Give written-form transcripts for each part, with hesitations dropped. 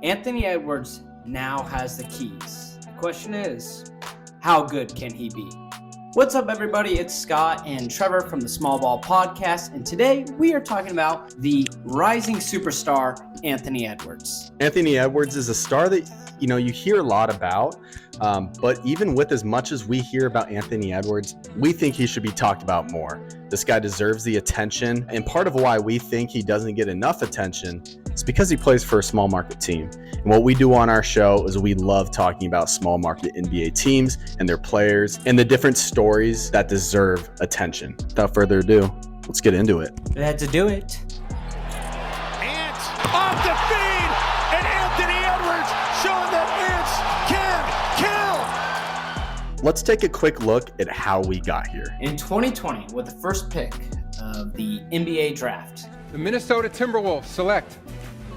Anthony Edwards now has the keys. The question is, how good can he be? What's up, everybody? It's Scott and Trevor from the Small Ball Podcast, and today we are talking about the rising superstar, Anthony Edwards. Anthony Edwards is a star that, you hear a lot about, but even with as much as we hear about Anthony Edwards, we think he should be talked about more. This guy deserves the attention, and part of why we think he doesn't get enough attention is because he plays for a small market team. And what we do on our show is we love talking about small market NBA teams and their players and the different stories that deserve attention. Without further ado, let's get into it. Let's do it. Ant off the feed, and Anthony Edwards showing that Ants can kill. Let's take a quick look at how we got here. In 2020, with the first pick of the NBA draft, the Minnesota Timberwolves select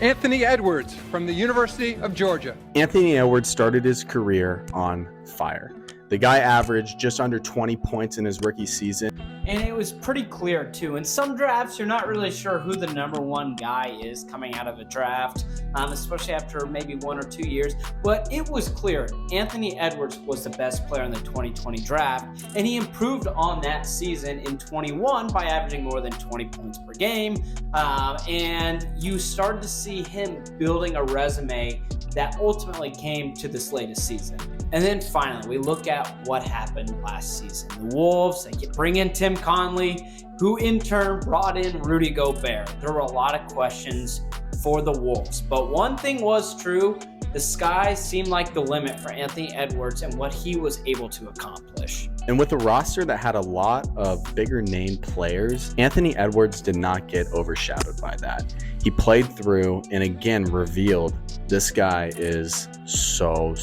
Anthony Edwards from the University of Georgia. Anthony Edwards started his career on fire. The guy averaged just under 20 points in his rookie season. and it was pretty clear too. In some drafts, you're not really sure who the number one guy is coming out of a draft, especially after maybe 1 or 2 years. But it was clear Anthony Edwards was the best player in the 2020 draft, and he improved on that season in 21 by averaging more than 20 points per game. And you started to see him building a resume that ultimately came to this latest season. And then finally, we look at what happened last season. The Wolves, they bring in Tim Conley, who in turn brought in Rudy Gobert. There were a lot of questions for the Wolves, but one thing was true. The sky seemed like the limit for Anthony Edwards and what he was able to accomplish. And with a roster that had a lot of bigger name players, Anthony Edwards did not get overshadowed by that. He played through and again revealed this guy is so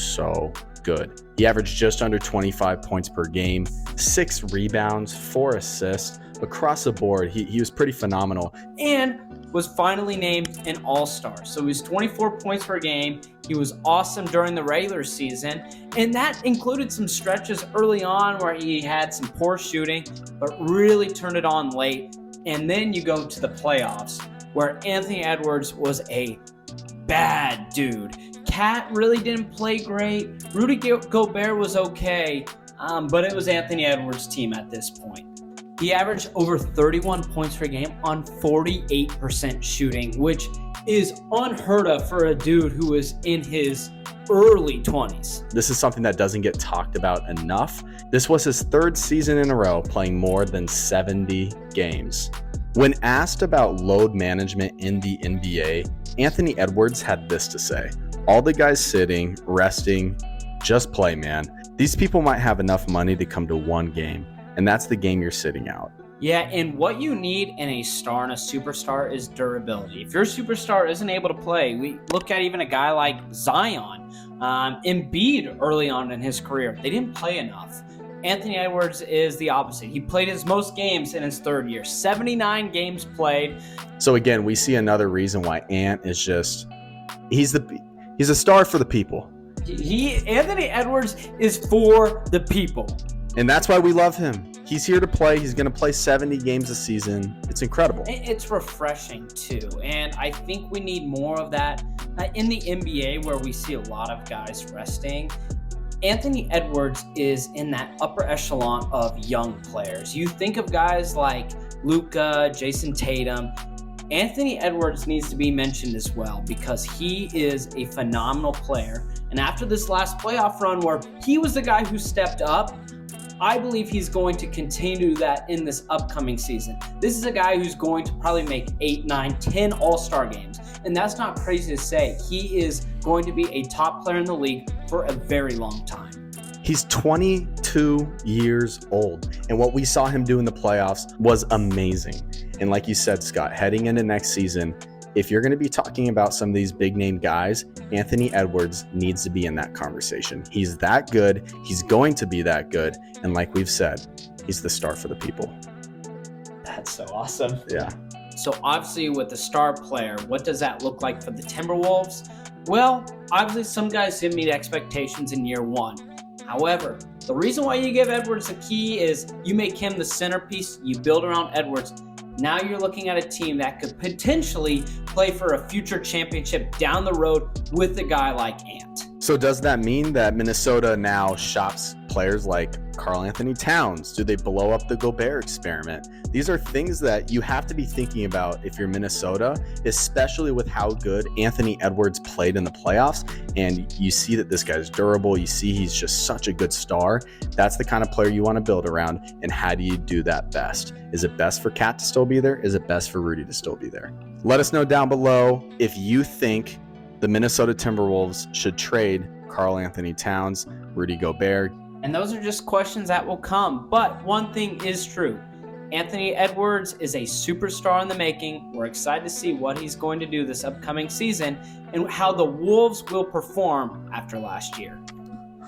good. He averaged just under 25 points per game, 6 rebounds, 4 assists. Across the board, he was pretty phenomenal. And was finally named an all-star. So he was 24 points per game. He was awesome during the regular season. And that included some stretches early on where he had some poor shooting, but really turned it on late. And then you go to the playoffs where Anthony Edwards was a bad dude. Cat really didn't play great. Rudy Gobert was okay, but it was Anthony Edwards' team at this point. He averaged over 31 points per game on 48% shooting, which is unheard of for a dude who was in his early 20s. This is something that doesn't get talked about enough. This was his 3rd season in a row playing more than 70 games. When asked about load management in the NBA, Anthony Edwards had this to say: all the guys sitting, resting, just play, man. These people might have enough money to come to one game, and that's the game you're sitting out. Yeah, and what you need in a star and a superstar is durability. If your superstar isn't able to play, we look at even a guy like Zion, Embiid early on in his career. They didn't play enough. Anthony Edwards is the opposite. He played his most games in his 3rd year, 79 games played. So again, we see another reason why Ant is just, he's a star for the people. Anthony Edwards is for the people. And that's why we love him. He's here to play. He's going to play 70 games a season. It's incredible. It's refreshing too. And I think we need more of that in the NBA, where we see a lot of guys resting. Anthony Edwards is in that upper echelon of young players. You think of guys like Luka, Jason Tatum. Anthony Edwards needs to be mentioned as well because he is a phenomenal player. And after this last playoff run where he was the guy who stepped up, I believe he's going to continue that in this upcoming season. This is a guy who's going to probably make 8, 9, 10 all-star games. And that's not crazy to say. He is going to be a top player in the league for a very long time. He's 22 years old. And what we saw him do in the playoffs was amazing. And like you said, Scott, heading into next season, if you're going to be talking about some of these big name guys, Anthony Edwards needs to be in that conversation. He's that good. He's going to be that good. And like we've said, he's the star for the people. That's so awesome. Yeah. So obviously with the star player, what does that look like for the Timberwolves? Well, obviously some guys didn't meet expectations in year 1. However, the reason why you give Edwards the key is you make him the centerpiece, you build around Edwards. Now you're looking at a team that could potentially play for a future championship down the road with a guy like Ant. So does that mean that Minnesota now shops players like Karl Anthony Towns? Do they blow up the Gobert experiment? These are things that you have to be thinking about if you're Minnesota, especially with how good Anthony Edwards played in the playoffs. And you see that this guy's durable. You see he's just such a good star. That's the kind of player you want to build around. And how do you do that best? Is it best for Cat to still be there? Is it best for Rudy to still be there? Let us know down below if you think the Minnesota Timberwolves should trade Karl Anthony Towns, Rudy Gobert. And those are just questions that will come. But one thing is true. Anthony Edwards is a superstar in the making. We're excited to see what he's going to do this upcoming season and how the Wolves will perform after last year.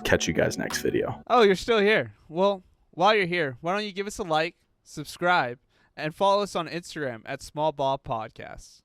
Catch you guys next video. Oh, you're still here. Well, while you're here, why don't you give us a like, subscribe, and follow us on Instagram at Small Ball Podcasts.